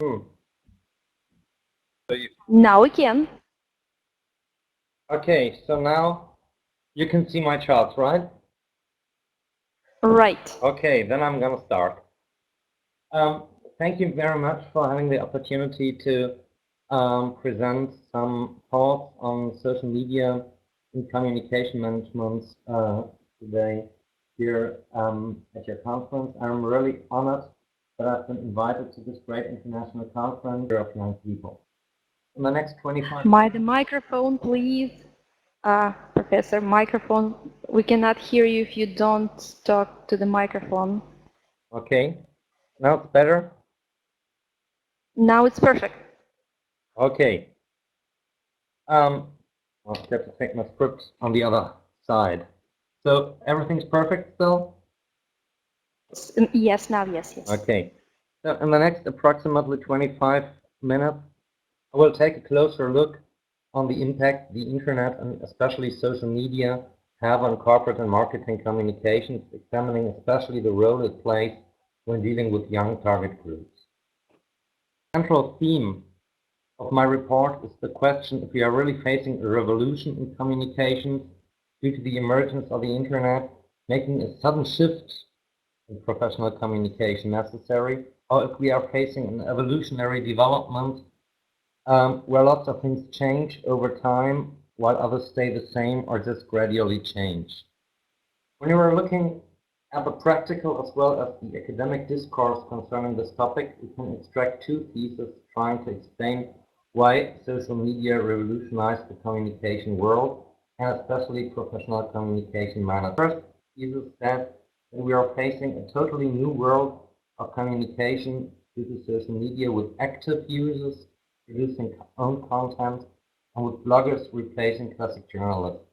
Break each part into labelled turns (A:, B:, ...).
A: Hmm.
B: Now we can.
A: Okay, so now you can see my charts, right?
B: Right.
A: Okay, then I'm gonna start. Thank you very much for having the opportunity to present some thoughts on social media and communication management today here at your conference. I'm really honored that I've been invited to this great international conference of young people. In the next 25
B: The microphone, please. Professor, microphone. We cannot hear you if you don't talk to the microphone.
A: Okay, now it's better?
B: Now it's perfect.
A: Okay. I'll have to take my script on the other side. So everything's perfect still?
B: Yes, now yes.
A: Okay. So in the next approximately 25 minutes, I will take a closer look on the impact the internet and especially social media have on corporate and marketing communications, examining especially the role it plays when dealing with young target groups. The central theme of my report is the question if we are really facing a revolution in communications due to the emergence of the internet, making a sudden shift in professional communication necessary, or if we are facing an evolutionary development where lots of things change over time while others stay the same or just gradually change. When you are looking at the practical as well as the academic discourse concerning this topic, we can extract two theses trying to explain why social media revolutionized the communication world and especially professional communication management. First, thesis says that we are facing a totally new world of communication due to social media with active users producing own content and with bloggers replacing classic journalists.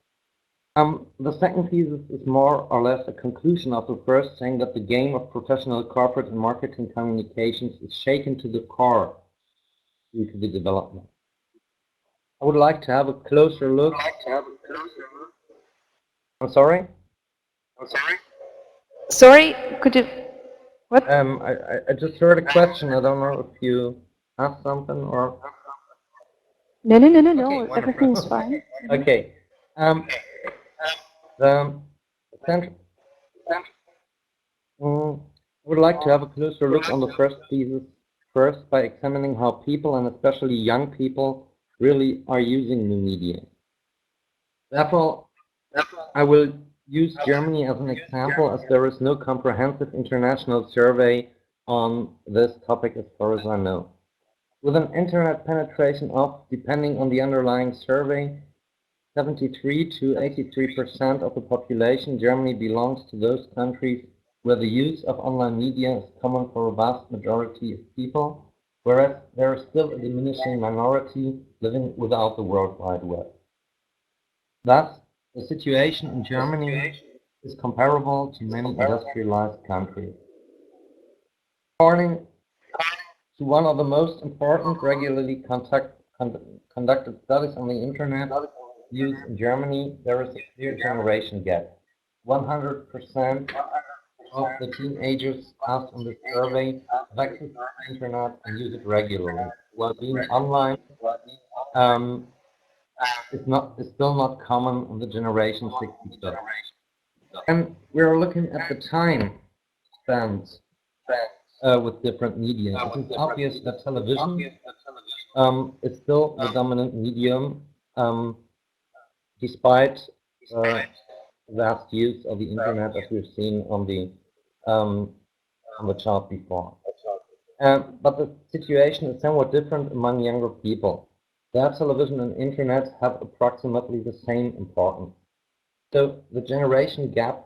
A: The second thesis is more or less a conclusion of the first, saying that the game of professional corporate and marketing communications is shaken to the core due to the development. I would like to have a closer look. I'm sorry?
B: Sorry, could you... What?
A: I just heard a question. I don't know if you asked something or...
B: No.
A: Okay,
B: Everything's fine.
A: Okay. The central... I would like to have a closer look on the first thesis first by examining how people, and especially young people, really are using new media. Therefore, I will use Germany as an example, as there is no comprehensive international survey on this topic as far as I know. With an internet penetration of, depending on the underlying survey, 73 to 83% of the population, Germany belongs to those countries where the use of online media is common for a vast majority of people, whereas there is still a diminishing minority living without the World Wide Web. Thus, the situation in Germany is comparable to many industrialized countries. According to one of the most important regularly conducted studies on the internet use in Germany, there is a clear generation gap. 100% of the teenagers asked in the survey have access to the internet and use it regularly, while being online is still not common in the generation 60+. And we're looking at the time spent with different media. It is obvious that television is still the dominant medium, despite vast use of the internet, as we've seen on the chart before. But the situation is somewhat different among younger people. Their television and internet have approximately the same importance. So the generation gap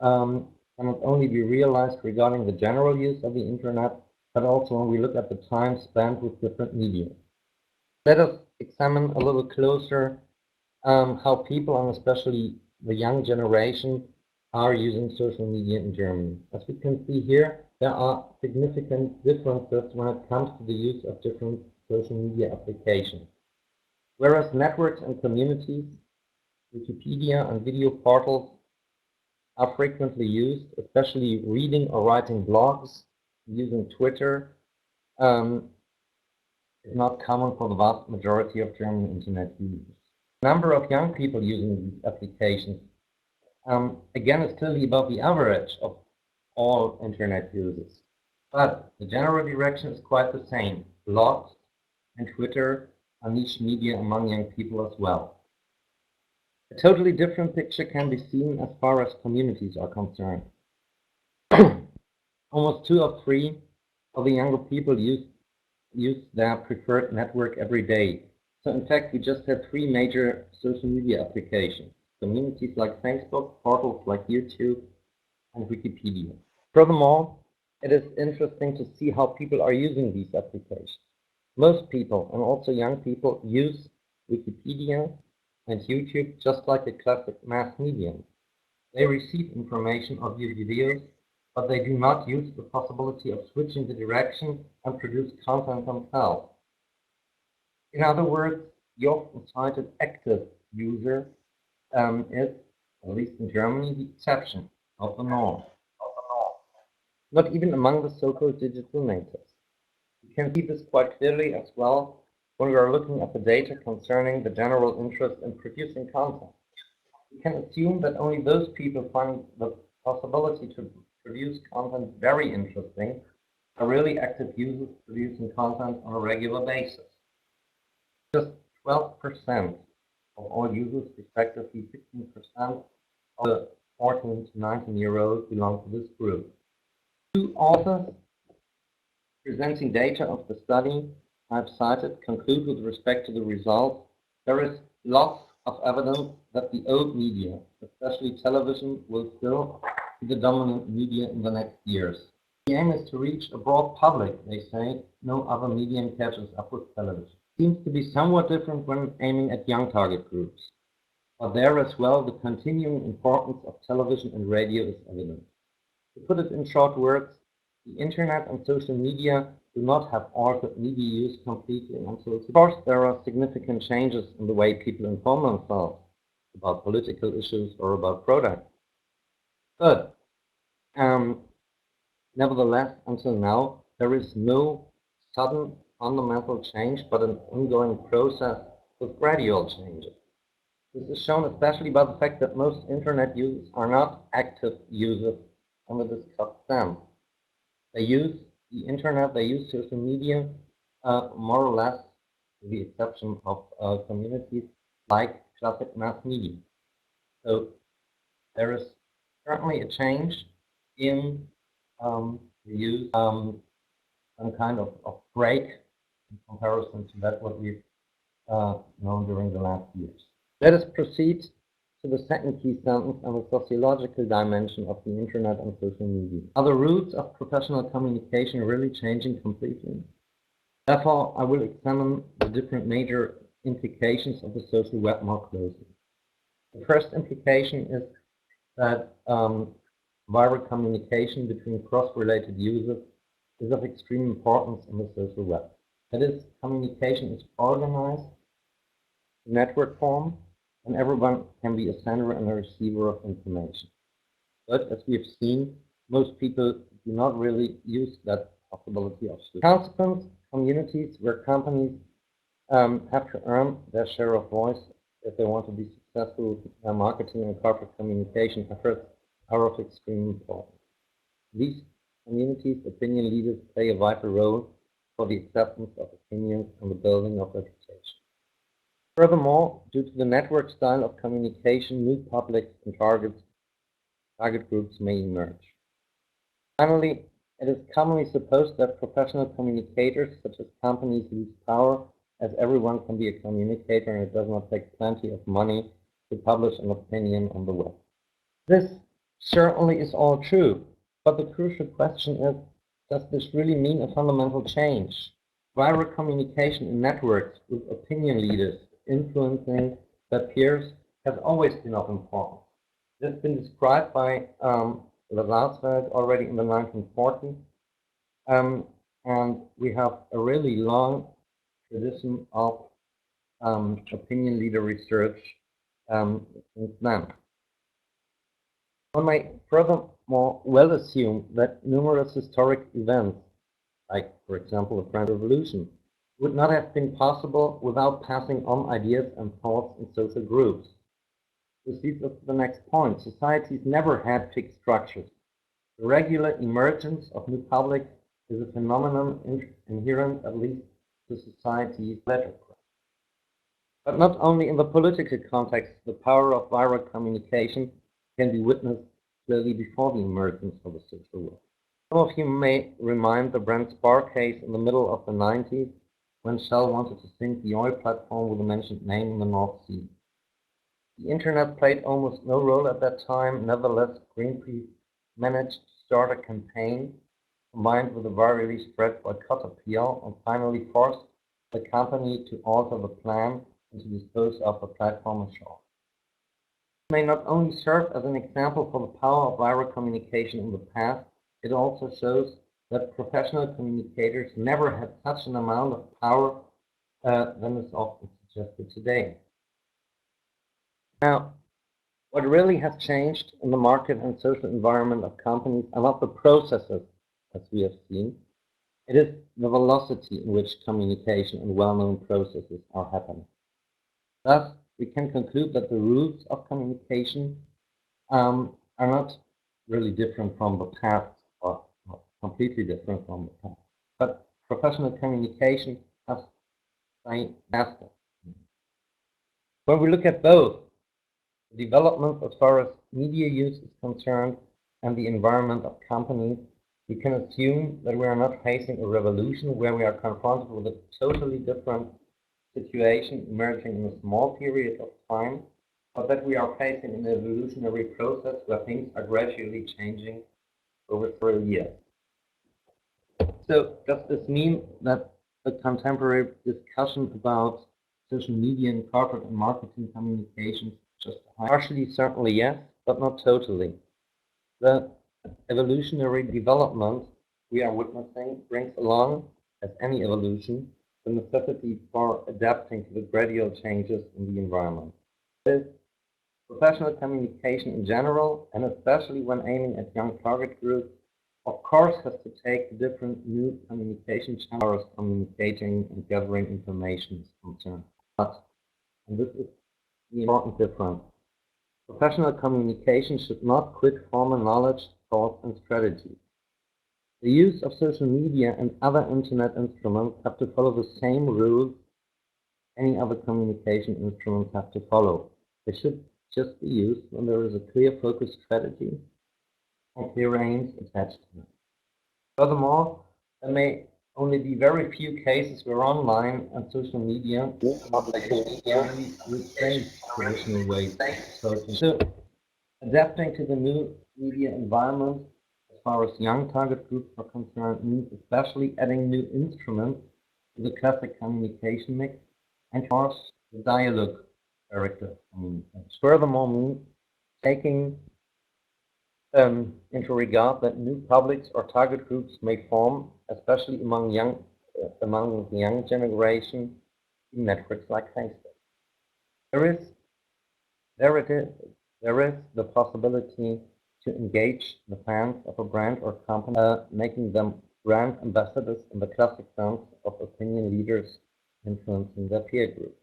A: cannot only be realized regarding the general use of the internet, but also when we look at the time spent with different media. Let us examine a little closer how people, and especially the young generation, are using social media in Germany. As we can see here, there are significant differences when it comes to the use of different social media applications. Whereas networks and communities, Wikipedia and video portals are frequently used, especially reading or writing blogs, using Twitter, is not common for the vast majority of German internet users. The number of young people using these applications, again, is clearly above the average of all internet users. But the general direction is quite the same. Blogs and Twitter are niche media among young people as well. A totally different picture can be seen as far as communities are concerned. Almost 2 of 3 of the younger people use their preferred network every day. So in fact, we just have 3 major social media applications. Communities like Facebook, portals like YouTube, and Wikipedia. Furthermore, it is interesting to see how people are using these applications. Most people, and also young people, use Wikipedia and YouTube just like a classic mass medium. They receive information or view videos, but they do not use the possibility of switching the direction and produce content themselves. In other words, the often cited active user is, at least in Germany, the exception, not the norm. Not even among the so-called digital natives. You can see this quite clearly as well when we are looking at the data concerning the general interest in producing content. We can assume that only those people find the possibility to produce content very interesting are really active users producing content on a regular basis. Just 12% of all users, respectively 16% of the 14 to 19-year-olds belong to this group. 2 authors presenting data of the study I've cited conclude with respect to the results. There is lots of evidence that the old media, especially television, will still be the dominant media in the next years. The aim is to reach a broad public, they say. No other medium catches up with television. Seems to be somewhat different when aiming at young target groups. But there as well, the continuing importance of television and radio is evident. To put it in short words, the internet and social media do not have altered media use completely until today. Of course, there are significant changes in the way people inform themselves about political issues or about products. But nevertheless, until now, there is no sudden fundamental change, but an ongoing process with gradual changes. This is shown especially by the fact that most internet users are not active users on the discussed sense. They use the internet, they use social media, more or less, with the exception of communities like classic mass media. So there is certainly a change in the use, some kind of break in comparison to that what we've known during the last years. Let us proceed to the second key sentence on the sociological dimension of the internet and social media. Are the roots of professional communication really changing completely? Therefore, I will examine the different major implications of the social web more closely. The first implication is that viral communication between cross-related users is of extreme importance in the social web. That is, communication is organized in network form, and everyone can be a sender and a receiver of information. But as we have seen, most people do not really use that possibility of switch. Consequence, communities where companies have to earn their share of voice if they want to be successful with their marketing and corporate communication efforts are of extreme importance. These communities, opinion leaders play a vital role for the acceptance of opinions and the building of reputation. Furthermore, due to the network style of communication, new publics and target groups may emerge. Finally, it is commonly supposed that professional communicators, such as companies, lose power, as everyone can be a communicator and it does not take plenty of money to publish an opinion on the web. This certainly is all true, but the crucial question is, does this really mean a fundamental change? Viral communication in networks with opinion leaders influencing their peers has always been of importance. It has been described by Lazarsfeld already in the 1940s, and we have a really long tradition of opinion leader research since then. One may furthermore well assume that numerous historic events, like for example the French Revolution, would not have been possible without passing on ideas and thoughts in social groups. This leads us to the next point. Societies never had fixed structures. The regular emergence of new publics is a phenomenon inherent, at least, to society's leisure. But not only in the political context, the power of viral communication can be witnessed clearly before the emergence of the social world. Some of you may remind the Brent Spar case in the middle of the 90s, when Shell wanted to sink the oil platform with the mentioned name in the North Sea. The internet played almost no role at that time. Nevertheless, Greenpeace managed to start a campaign combined with a virally spread boycott appeal and finally forced the company to alter the plan and to dispose of the platform ashore. It may not only serve as an example for the power of viral communication in the past, it also shows that professional communicators never had such an amount of power than is often suggested today. Now, what really has changed in the market and social environment of companies are not the processes, as we have seen. It is the velocity in which communication and well-known processes are happening. Thus, we can conclude that the rules of communication are not really different from the past, or completely different from the past. But professional communication has changed faster. When we look at both the development as far as media use is concerned and the environment of companies, we can assume that we are not facing a revolution where we are confronted with a totally different situation emerging in a small period of time, but that we are facing an evolutionary process where things are gradually changing over several years. So does this mean that the contemporary discussion about social media and corporate and marketing communications just partially? Certainly yes, but not totally. The evolutionary development we are witnessing brings along, as any evolution, the necessity for adapting to the gradual changes in the environment. This professional communication in general, and especially when aiming at young target groups, of course has to take different new communication channels communicating and gathering information is concerned. But, and this is the important difference, professional communication should not quit formal knowledge, thoughts, and strategies. The use of social media and other internet instruments have to follow the same rules any other communication instruments have to follow. They should just be used when there is a clear focused strategy and clear aims attached to it. Furthermore, there may only be very few cases where online and social media really replace traditional ways of approaching. So, adapting to the new media environment as far as young target groups are concerned means especially adding new instruments to the classic communication mix and, of course, the dialogue character communication. Furthermore, means taking into regard that new publics or target groups may form, especially among the young generation, in networks like Facebook. There is the possibility to engage the fans of a brand or company, making them brand ambassadors in the classic sense of opinion leaders influencing their peer group.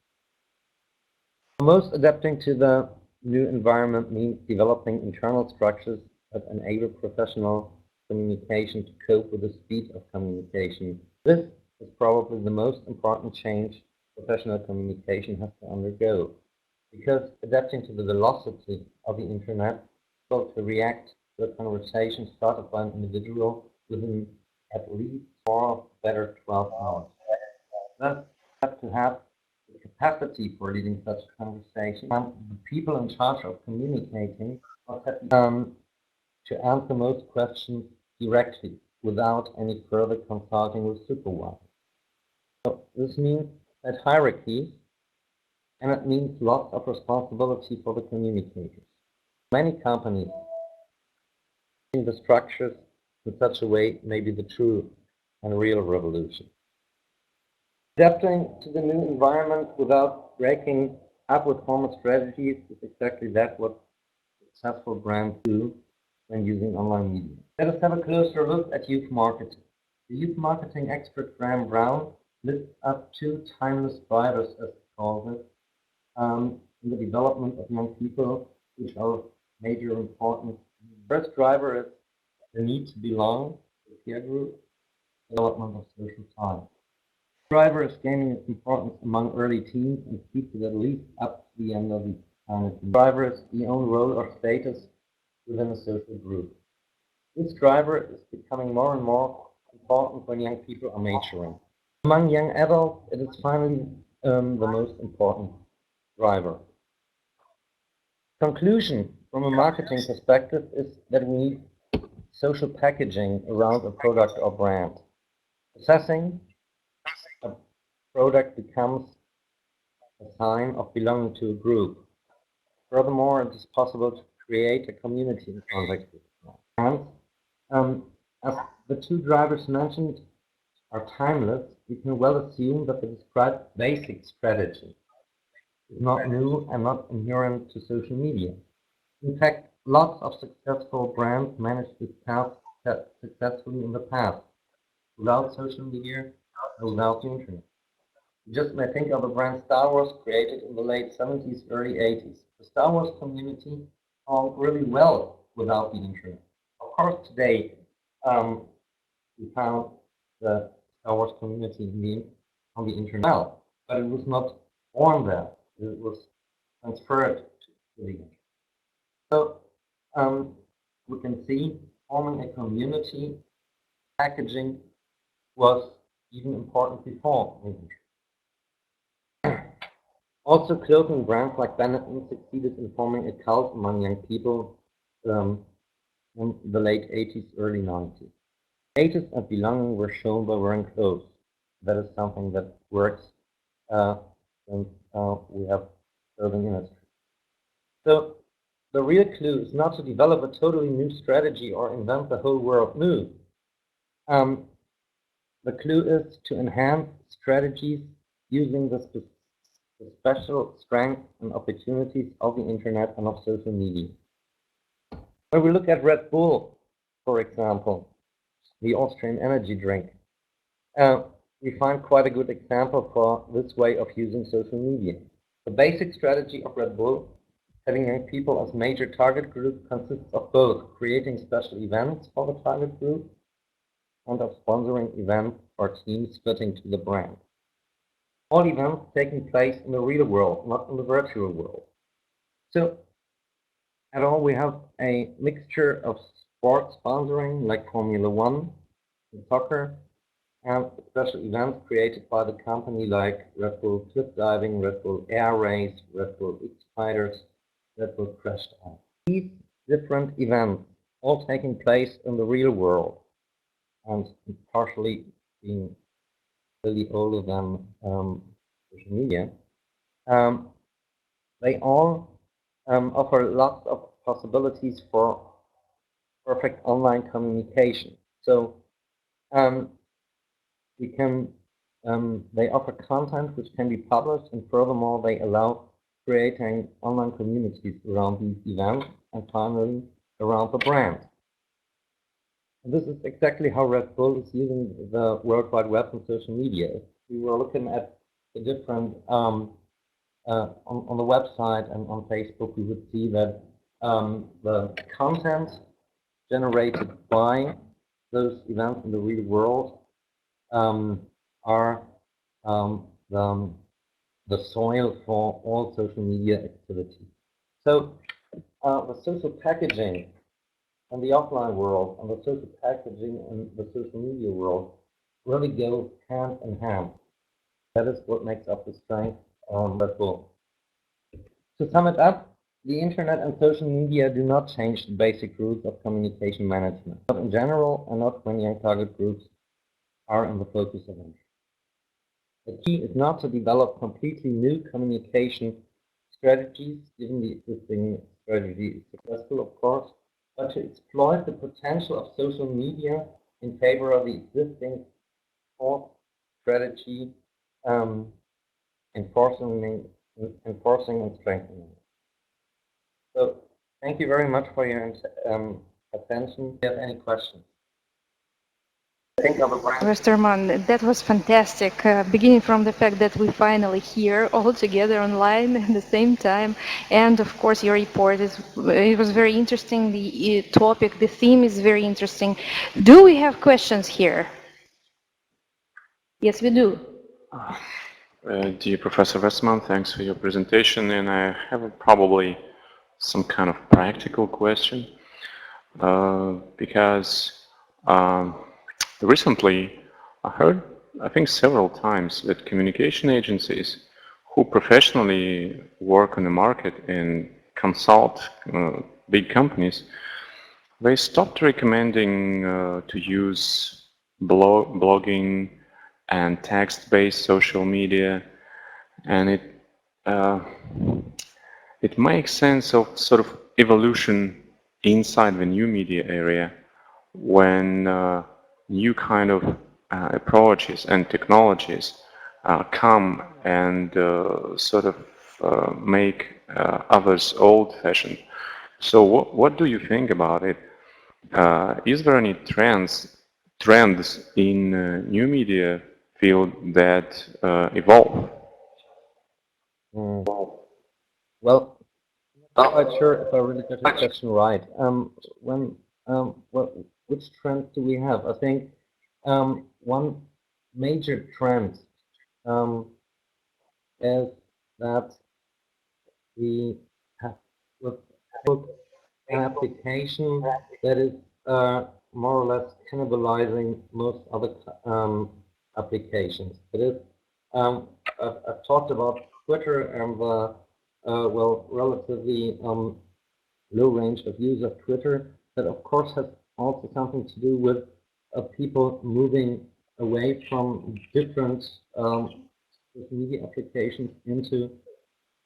A: Most adapting to the new environment means developing internal structures that enable professional communication to cope with the speed of communication. This is probably the most important change professional communication has to undergo, because adapting to the velocity of the internet is to react to a conversation started by an individual within at least 4, better 12 hours. Thus, you have to have the capacity for leading such a conversation, and the people in charge of communicating must have to answer most questions directly without any further consulting with supervisors. So this means that hierarchies, and it means lots of responsibility for the communicators. Many companies the structures in such a way may be the true and real revolution. Adapting to the new environment without breaking up with former strategies is exactly that what successful brands do when using online media. Let us have a closer look at youth marketing. The youth marketing expert Graham Brown lists up two timeless drivers, as it's called it, in the development of young people, which are major important. The first driver is the need to belong to a peer group, development of social ties. The driver is gaining its importance among early teens and keeps it at least up to the end of the eternity. The driver is the own role or status within a social group. This driver is becoming more and more important when young people are maturing. Among young adults, it is finally the most important driver. Conclusion from a marketing perspective is that we need social packaging around a product or brand. Assessing a product becomes a sign of belonging to a group. Furthermore, it is possible to create a community in contact with brands. As the two drivers mentioned are timeless, we can well assume that the described basic strategy is not new and not inherent to social media. In fact, lots of successful brands managed this path successfully in the past, without social media and without the internet. You just may think of the brand Star Wars, created in the late 70s, early 80s. The Star Wars community performed really well without the internet. Of course, today we found the Star Wars community on the internet, but it was not born there. It was transferred to the internet. So we can see forming a community, packaging was even important before the internet. Also, clothing brands like Benetton succeeded in forming a cult among young people in the late 80s, early 90s. Status and belonging were shown by wearing clothes. That is something that works since we have clothing industry. So the real clue is not to develop a totally new strategy or invent the whole world new. The clue is to enhance strategies using the special strengths and opportunities of the internet and of social media. When we look at Red Bull, for example, the Austrian energy drink, we find quite a good example for this way of using social media. The basic strategy of Red Bull, having young people as major target group, consists of both creating special events for the target group and of sponsoring events or teams fitting to the brand. All events taking place in the real world, not in the virtual world. So, at all, we have a mixture of sports sponsoring like Formula One and soccer, and special events created by the company like Red Bull Cliff Diving, Red Bull Air Race, Red Bull X Fighters, Red Bull Crash Dive. These different events, all taking place in the real world, and partially being really older than social media, they all offer lots of possibilities for perfect online communication. So we can, they offer content which can be published, and furthermore they allow creating online communities around these events and finally around the brand. And this is exactly how Red Bull is using the World Wide Web and social media. If we were looking at the different, on the website and on Facebook, we would see that the content generated by those events in the real world are the soil for all social media activity. So the social packaging in the offline world and the social packaging in the social media world really go hand in hand. That is what makes up the strength of Red Bull. To sum it up, the internet and social media do not change the basic rules of communication management, not in general and not when young target groups are in the focus of interest. The key is not to develop completely new communication strategies, given the existing strategy is successful, of course, but to exploit the potential of social media in favor of the existing core strategy, enforcing and strengthening. So, thank you very much for your attention. Do you have any questions? think of a brand.
B: Westerman, that was fantastic. Beginning from the fact that we finally here all together online at the same time, and of course your report is it was very interesting. The topic, the theme is very interesting. Do we have questions here? Yes, we do.
C: Dear Professor Westman, thanks for your presentation, and I have probably some kind of practical question because recently I heard, I think several times, that communication agencies who professionally work on the market and consult big companies, they stopped recommending to use blogging and text-based social media, and uh, it makes sense of sort of evolution inside the new media area when new kind of approaches and technologies come and sort of make others old-fashioned. So what do you think about it? Is there any trends in new media field that evolve?
A: Well, I'm not quite sure if I really got your question right. Which trends do we have? I think one major trend is that we have with an application that is more or less cannibalizing most other applications. It is, I've talked about Twitter and the relatively low range of use of Twitter. That of course has also something to do with people moving away from different social media applications into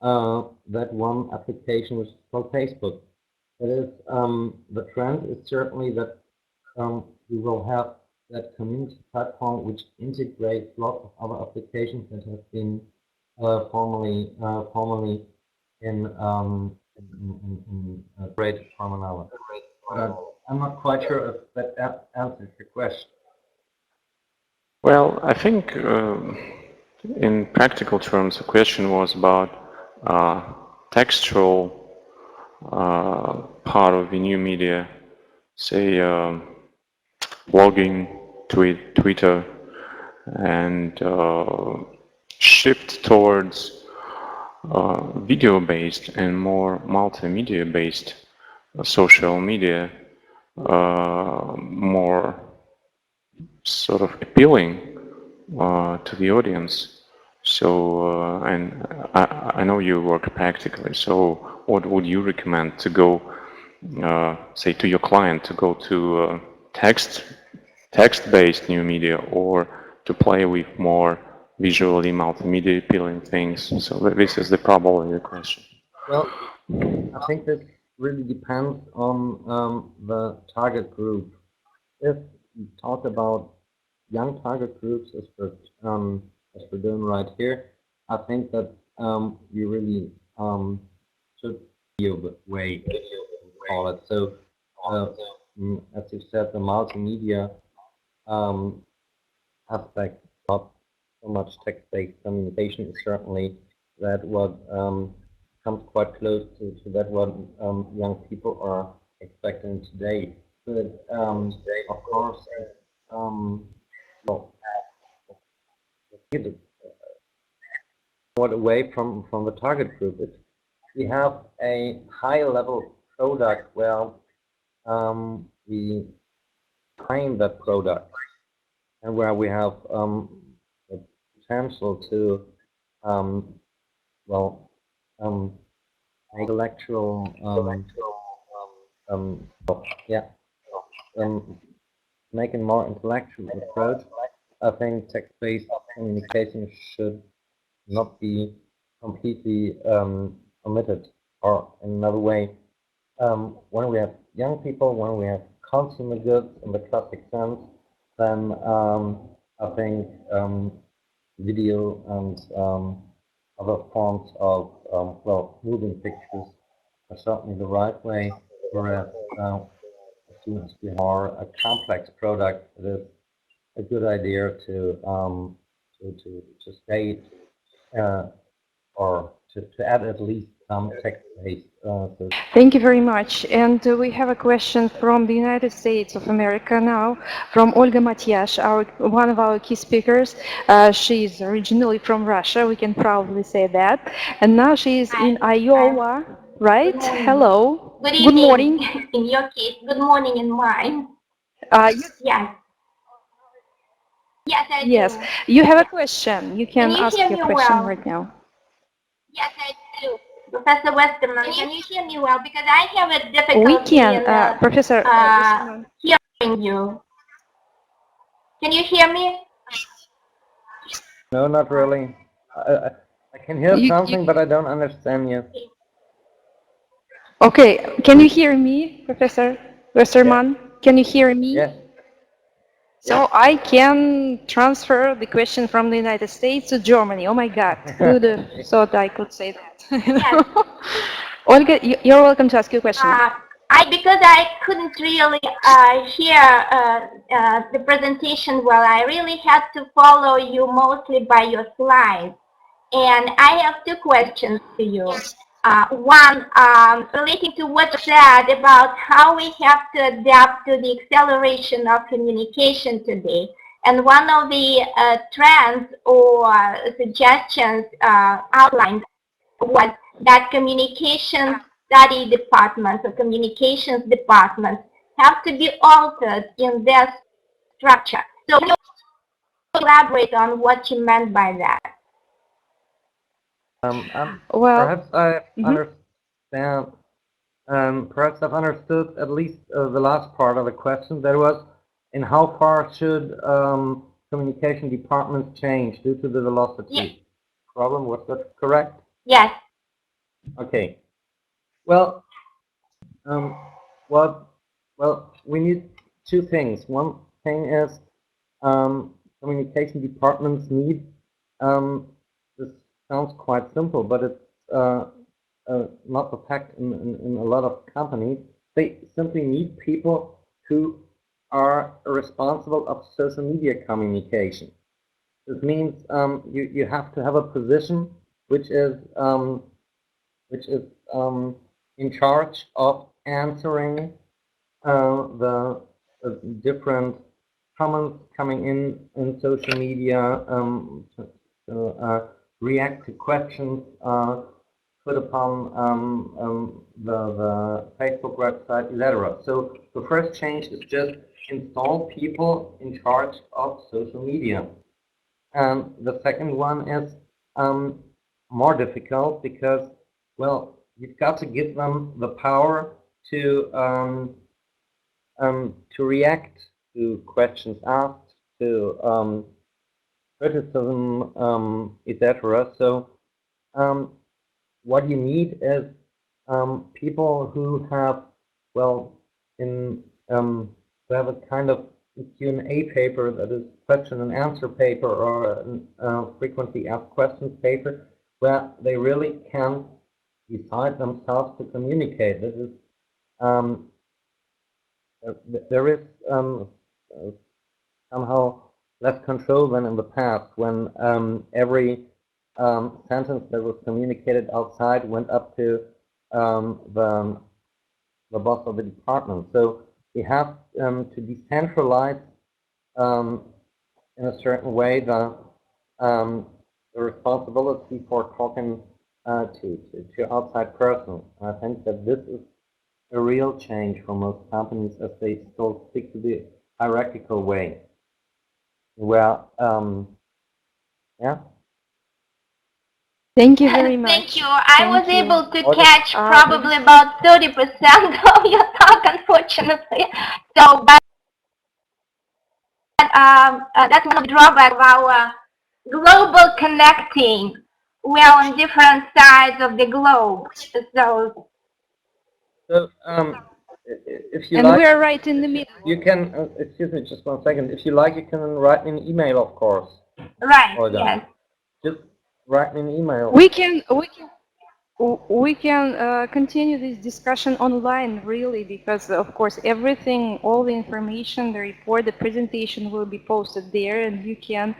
A: that one application which is called Facebook. That is, the trend is certainly that we will have that community platform which integrates lots of other applications that have been formerly in great from another. But I'm not quite sure if that answers your question.
C: Well, I think in practical terms, the question was about textual part of the new media, say blogging, Twitter, and shift towards video-based and more multimedia-based social media, more sort of appealing to the audience. So, and I know you work practically, so what would you recommend to go, say, to your client to go to text-based new media, or to play with more visually multimedia appealing things? So this is the probably the question.
A: Well, I think this really depends on the target group. If we talk about young target groups, as we're doing right here, I think that you really should be a way to call it. So, as you said, the multimedia aspect, not so much text-based communication, is certainly that what comes quite close to that what young people are expecting today. But of course, well, get somewhat away from the target group. We have a high level product where we train that product and where we have the potential to well intellectual yeah make a more intellectual approach. I think text-based communication should not be completely omitted, or in another way, when we have young people, when we have consumer goods in the classic sense, then I think video and other forms of well, moving pictures are certainly the right way, whereas as soon as we have a complex product, it is a good idea to state or to add at least some text-based.
B: Thank you very much. And we have a question from the United States of America now, from Olga Matyash, one of our key speakers. She is originally from Russia, we can proudly say that. And now she is in Iowa, right? Hello.
D: Good evening.
B: Good morning.
D: In your case, good morning in mine. Yes. Yes, I
B: yes.
D: do.
B: You have a question. You can
D: you
B: ask
D: hear
B: your
D: me
B: question
D: well?
B: right now.
D: Yes, I do. Professor Westerman, can you hear me well? Because I have a difficulty
B: We can,
D: in
B: Professor Westerman.
D: hearing you. Can you hear me?
A: No, not really. I can hear something, but I don't understand you.
B: Okay, can you hear me, Professor Westerman?
A: Yeah.
B: Can you hear me?
A: Yes.
B: So I can transfer the question from the United States to Germany. Oh my God, who would have thought I could say that?
D: Yes.
B: Olga, you're welcome to ask your question.
D: Because I couldn't really hear the presentation well, I really had to follow you mostly by your slides. And I have two questions to you. One, relating to what you said about how we have to adapt to the acceleration of communication today. And one of the trends or suggestions outlined was that communication study departments or communications departments have to be altered in their structure. So can you elaborate on what you meant by that?
B: Well,
A: perhaps I understand. Perhaps I've understood at least the last part of the question. That was, in how far should communication departments change due to the velocity problem? Was that correct?
D: Yes.
A: Okay. Well, well, we need two things. One thing is communication departments need. This sounds quite simple, but it's not the fact in a lot of companies. They simply need people who are responsible of social media communication. This means you have to have a position which is in charge of answering the different comments coming in social media, react to questions put upon the Facebook website, etc. So the first change is just install people in charge of social media. And the second one is more difficult because, well, you've got to give them the power to react to questions asked, to criticism, etc. So what you need is people who have, well, who have a kind of Q&A paper, that is question and answer paper, or frequently asked questions paper, where they really can decide themselves to communicate. This is there is somehow less control than in the past, when every sentence that was communicated outside went up to the boss of the department. So we have to decentralize in a certain way the responsibility for talking to outside persons. I think that this is a real change for most companies, as they still stick to the hierarchical way. Well, yeah.
B: Thank you very much.
D: Thank you. I was able to catch
A: Okay.
D: probably about 30% of your talk, unfortunately. So, but that's one of the drawbacks of our global connecting. We are on different sides of the globe. So
A: if you
B: and
A: like,
B: we are right in the middle.
A: you can, excuse me just 1 second. If you like, you can write me an email, of course.
D: right,
A: Olga.
D: yes.
A: Just write me an email.
B: We can we can continue this discussion online, really, because of course everything, all the information, the report, the presentation will be posted there, and you can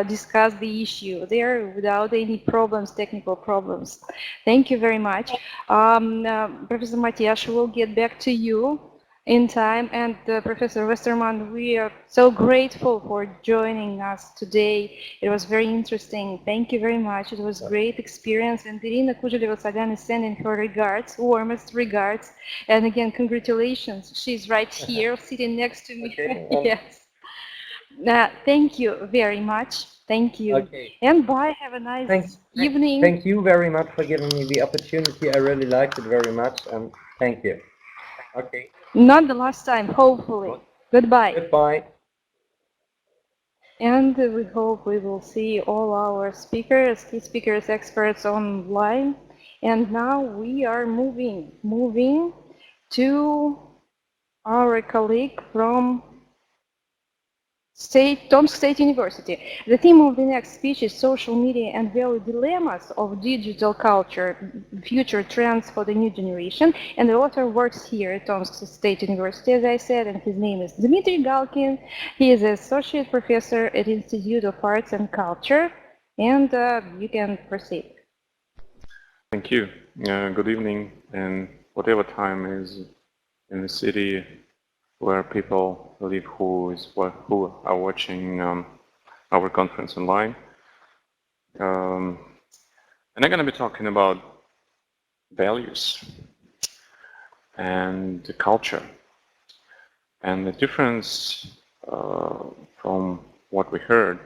B: discuss the issue there without any problems, technical problems. Thank you very much. Professor Matias, we'll get back to you in time, and Professor Westerman, we are so grateful for joining us today. It was very interesting. Thank you very much. It was a great experience, and Irina Kuzheleva-Sagan is sending her regards, warmest regards, and again, congratulations. She's right here, sitting next to me.
A: Okay,
B: Yes. Thank you very much. Thank you.
A: Okay.
B: And bye. Have a nice evening.
A: Thank you very much for giving me the opportunity. I really liked it very much, and thank you. Okay.
B: Not the last time, hopefully. Goodbye.
A: Goodbye.
B: And we hope we will see all our speakers, key speakers, experts online. And now we are moving to our colleague from Tomsk State University. The theme of the next speech is social media and value dilemmas of digital culture, future trends for the new generation. And the author works here at Tomsk State University, as I said, and his name is Dmitry Galkin. He is an associate professor at Institute of Arts and Culture. And you can proceed.
C: Thank you. Good evening, and whatever time is in the city where people live who are watching our conference online. And I'm going to be talking about values and the culture and the difference from what we heard